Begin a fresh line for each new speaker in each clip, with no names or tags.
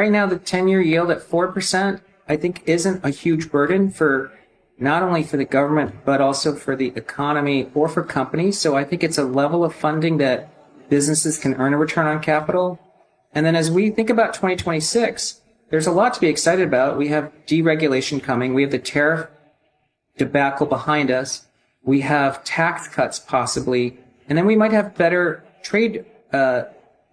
Right now, the 10-year yield at 4%, I think, isn't a huge burden for not only for the government, but also for the economy or for companies. So I think it's a level of funding that businesses can earn a return on capital. And then as we think about 2026, there's a lot to be excited about. We have deregulation coming. We have the tariff debacle behind us. We have tax cuts possibly. And then we might have better trade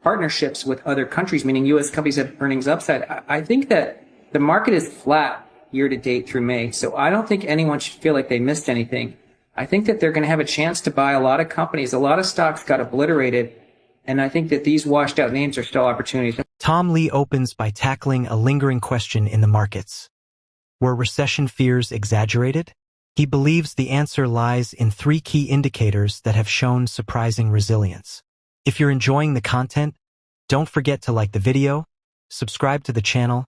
partnerships with other countries, meaning U.S. companies have earnings upside. I think that the market is flat year to date through May. So I don't think anyone should feel like they missed anything. I think that they're going to have a chance to buy a lot of companies. A lot of stocks got obliterated. And I think that these washed out names are still opportunities.
Tom Lee opens by tackling a lingering question in the markets. Were recession fears exaggerated? He believes the answer lies in 3 key indicators that have shown surprising resilience. If you're enjoying the content, don't forget to like the video, subscribe to the channel,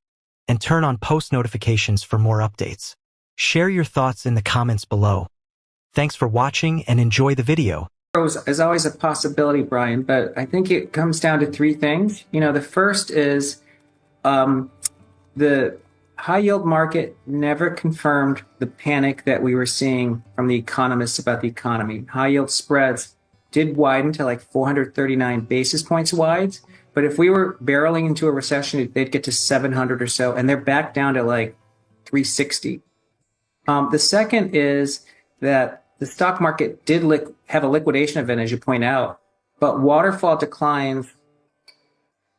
and turn on post notifications for more updates. Share your thoughts in the comments below. Thanks for watching and enjoy the video.
Is always a possibility, Brian, but I think it comes down to 3 things. The first is the high yield market never confirmed the panic that we were seeing from the economists about the economy. High yield spreads did widen to like 439 basis points wide. But if we were barreling into a recession, they'd get to 700 or so, and they're back down to like 360. The second is that the stock market did have a liquidation event, as you point out, but waterfall declines,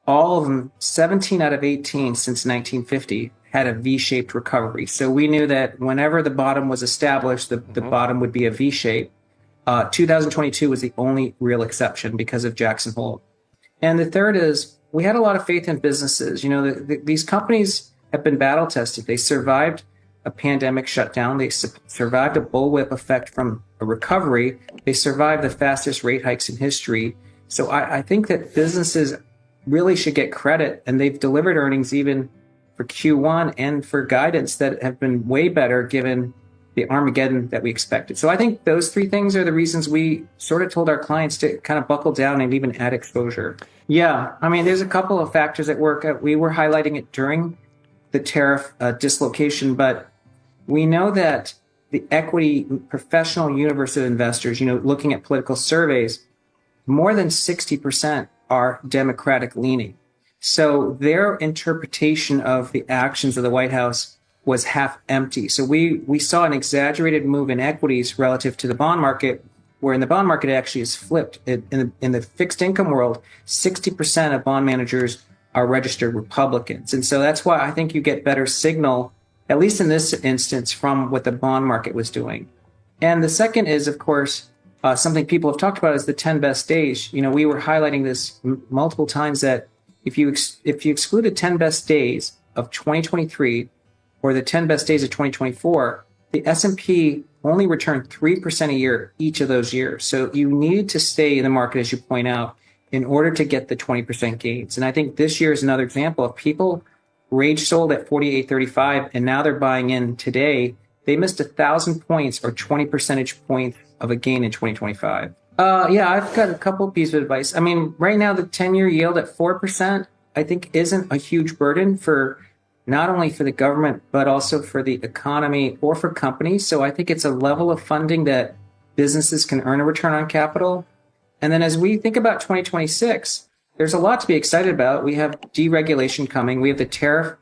all of them, 17 out of 18 since 1950, had a V-shaped recovery. So we knew that whenever the bottom was established, the bottom would be a V-shape. 2022 was the only real exception because of Jackson Hole. And the third is we had a lot of faith in businesses. These companies have been battle tested. They survived a pandemic shutdown. They survived a bullwhip effect from a recovery. They survived the fastest rate hikes in history. So I think that businesses really should get credit, and they've delivered earnings even for Q1 and for guidance that have been way better given the Armageddon that we expected. So I think those 3 things are the reasons we sort of told our clients to kind of buckle down and even add exposure. Yeah, I mean, there's a couple of factors at work. We were highlighting it during the tariff dislocation, but we know that the equity professional universe of investors, looking at political surveys, more than 60% are Democratic leaning. So their interpretation of the actions of the White House was half empty. So we saw an exaggerated move in equities relative to the bond market, where in the bond market it actually is flipped. In the fixed income world, 60% of bond managers are registered Republicans. And so that's why I think you get better signal, at least in this instance, from what the bond market was doing. And the second is, of course, something people have talked about is the 10 best days. We were highlighting this multiple times that if you excluded 10 best days of 2023 or the 10 best days of 2024, the S&P only returned 3% a year each of those years. So you need to stay in the market, as you point out, in order to get the 20% gains. And I think this year is another example of people rage sold at 48.35, and now they're buying in today. They missed 1,000 points or 20 percentage points of a gain in 2025. Yeah, I've got a couple pieces of advice. I mean, right now, the 10-year yield at 4%, I think isn't a huge burden for not only for the government, but also for the economy or for companies. So I think it's a level of funding that businesses can earn a return on capital. And then as we think about 2026, there's a lot to be excited about. We have deregulation coming. We have the tariff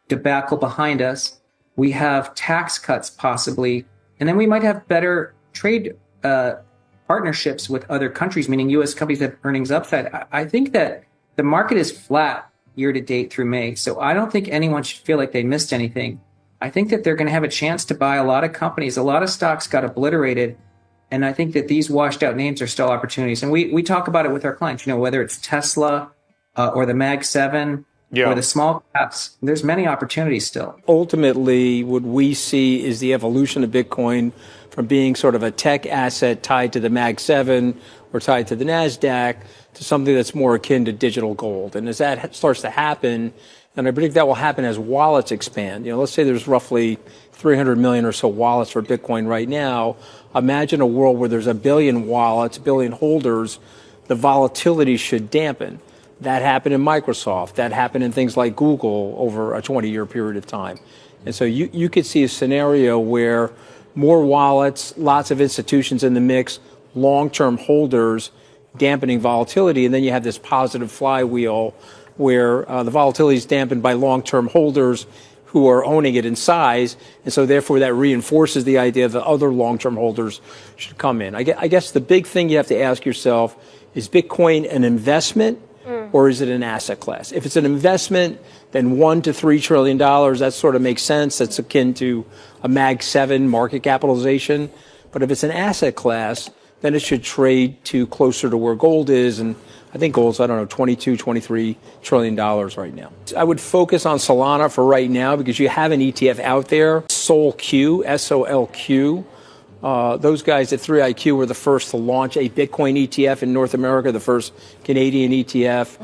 debacle behind us. We have tax cuts possibly. And then we might have better trade partnerships with other countries, meaning U.S. companies have earnings upside. I think that the market is flat year to date through May. So I don't think anyone should feel like they missed anything. I think that they're going to have a chance to buy a lot of companies. A lot of stocks got obliterated. And I think that these washed out names are still opportunities. And we talk about it with our clients, whether it's Tesla or the Mag 7 or the small caps, there's many opportunities still.
Ultimately, what we see is the evolution of Bitcoin from being sort of a tech asset tied to the Mag 7 or tied to the NASDAQ to something that's more akin to digital gold. And as that starts to happen, and I predict that will happen as wallets expand. Let's say there's roughly 300 million or so wallets for Bitcoin right now. Imagine a world where there's a billion wallets, a billion holders. The volatility should dampen. That happened in Microsoft. That happened in things like Google over a 20-year period of time. And so you could see a scenario where more wallets, lots of institutions in the mix, long-term holders, dampening volatility, and then you have this positive flywheel where the volatility is dampened by long-term holders who are owning it in size, and so therefore that reinforces the idea that other long-term holders should come in. I guess the big thing you have to ask yourself, is Bitcoin an investment or is it an asset class? If it's an investment, then $1 to $3 trillion, that sort of makes sense. That's akin to a Mag 7 market capitalization. But if it's an asset class, then it should trade to closer to where gold is. And I think gold's, I don't know, $22, $23 trillion right now. I would focus on Solana for right now because you have an ETF out there, SolQ, SOLQ. Those guys at 3IQ were the first to launch a Bitcoin ETF in North America, the first Canadian ETF.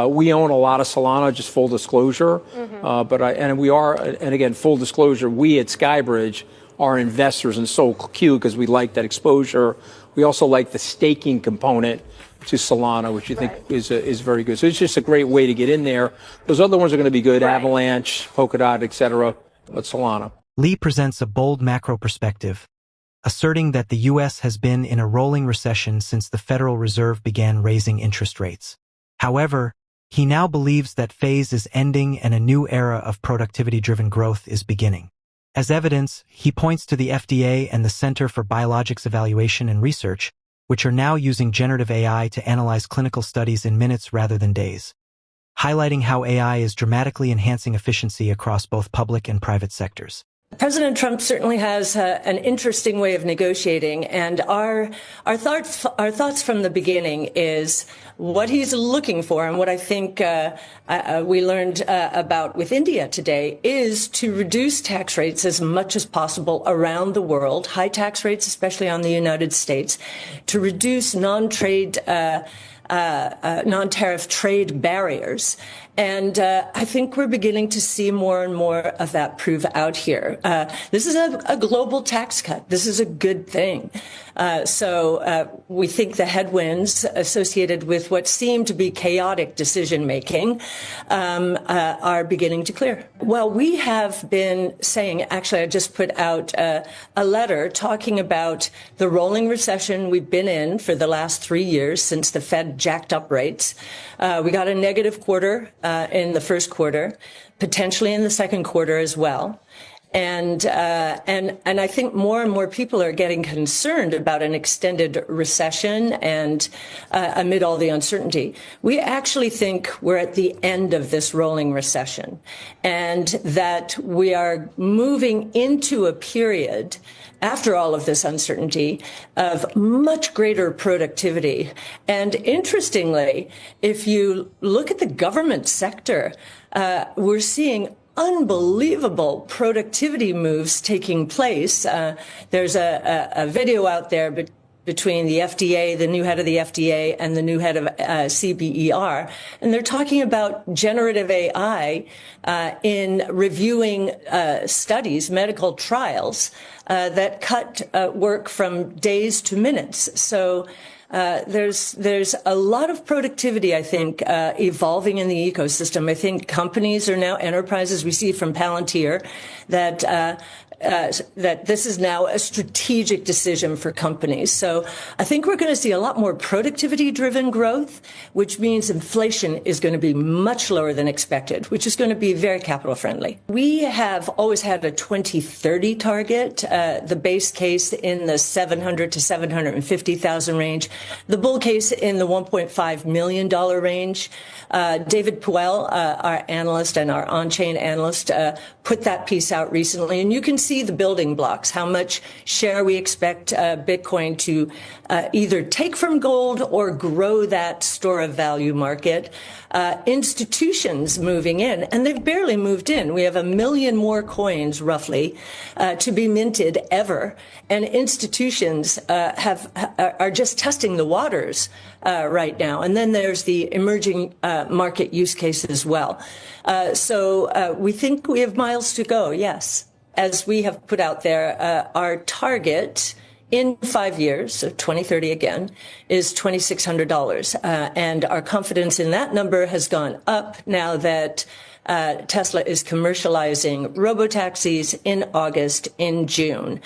We own a lot of Solana, just full disclosure. And again, full disclosure, we at Skybridge are investors in SolQ because we like that exposure. We also like the staking component to Solana, which you think is very good. So it's just a great way to get in there. Those other ones are going to be good, Avalanche, Polkadot, et cetera, but Solana.
Lee presents a bold macro perspective, asserting that the U.S. has been in a rolling recession since the Federal Reserve began raising interest rates. However, he now believes that phase is ending and a new era of productivity-driven growth is beginning. As evidence, he points to the FDA and the Center for Biologics Evaluation and Research, which are now using generative AI to analyze clinical studies in minutes rather than days, highlighting how AI is dramatically enhancing efficiency across both public and private sectors.
President Trump certainly has an interesting way of negotiating, and our thoughts from the beginning is what he's looking for, and what I think we learned about with India today is to reduce tax rates as much as possible around the world, high tax rates, especially on the United States, to reduce non-tariff trade barriers. And I think we're beginning to see more and more of that prove out here. This is a global tax cut. This is a good thing. So we think the headwinds associated with what seemed to be chaotic decision making are beginning to clear. Well, we have been saying, actually, I just put out a letter talking about the rolling recession we've been in for the last 3 years since the Fed jacked up rates. We got a negative quarter in the first quarter, potentially in the second quarter as well. And I think more and more people are getting concerned about an extended recession and amid all the uncertainty. We actually think we're at the end of this rolling recession and that we are moving into a period after all of this uncertainty of much greater productivity. And interestingly, if you look at the government sector, we're seeing unbelievable productivity moves taking place. There's a video out there between the FDA, the new head of the FDA, and the new head of CBER, and they're talking about generative AI in reviewing studies, medical trials that cut work from days to minutes. So there's a lot of productivity, I think, evolving in the ecosystem. I think companies are now enterprises. We see from Palantir that this is now a strategic decision for companies. So I think we're going to see a lot more productivity-driven growth, which means inflation is going to be much lower than expected, which is going to be very capital-friendly. We have always had a 2030 target, the base case in the 700 to 750,000 range, the bull case in the $1.5 million range. David Puel, our analyst and our on-chain analyst, put that piece out recently, and you can see the building blocks, how much share we expect Bitcoin to either take from gold or grow that store of value market. Institutions moving in, and they've barely moved in. We have 1 million more coins, roughly, to be minted ever, and institutions are just testing the waters right now. And then there's the emerging market use case as well. So we think we have miles to go, yes. As we have put out there, our target in 5 years, so 2030 again, is $2,600. And our confidence in that number has gone up now that Tesla is commercializing robotaxis in August, in June.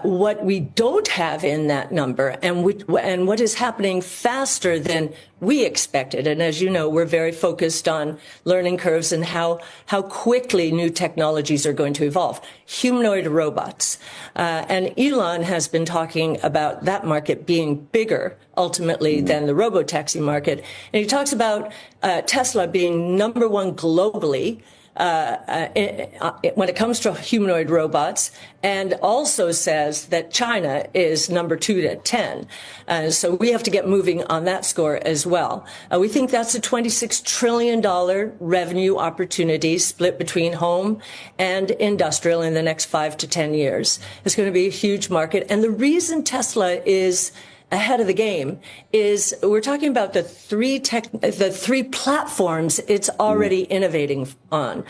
What we don't have in that number, and what is happening faster than we expected, and as you know, we're very focused on learning curves and how quickly new technologies are going to evolve. Humanoid robots. And Elon has been talking about that market being bigger ultimately than the robotaxi market. And he talks about Tesla being number one globally when it comes to humanoid robots, and also says that China is number 2 to 10. So we have to get moving on that score as well. We think that's a $26 trillion revenue opportunity split between home and industrial in the next 5 to 10 years. It's going to be a huge market. And the reason Tesla is ahead of the game is we're talking about the three platforms it's already innovating on.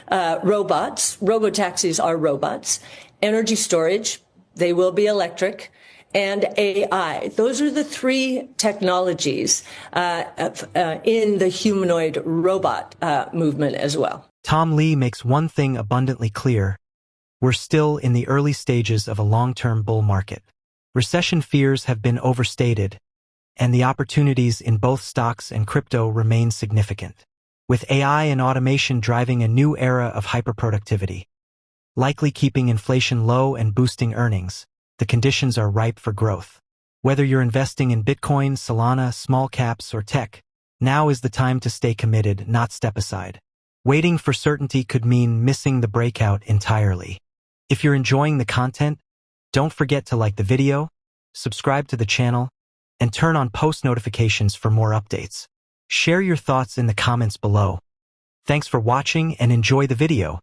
Robots, robotaxis are robots, energy storage, they will be electric, and AI. Those are the 3 technologies in the humanoid robot movement as well.
Tom Lee makes one thing abundantly clear. We're still in the early stages of a long-term bull market. Recession fears have been overstated, and the opportunities in both stocks and crypto remain significant, with AI and automation driving a new era of hyperproductivity. Likely keeping inflation low and boosting earnings, the conditions are ripe for growth. Whether you're investing in Bitcoin, Solana, small caps, or tech, now is the time to stay committed, not step aside. Waiting for certainty could mean missing the breakout entirely. If you're enjoying the content, don't forget to like the video, subscribe to the channel, and turn on post notifications for more updates. Share your thoughts in the comments below. Thanks for watching and enjoy the video.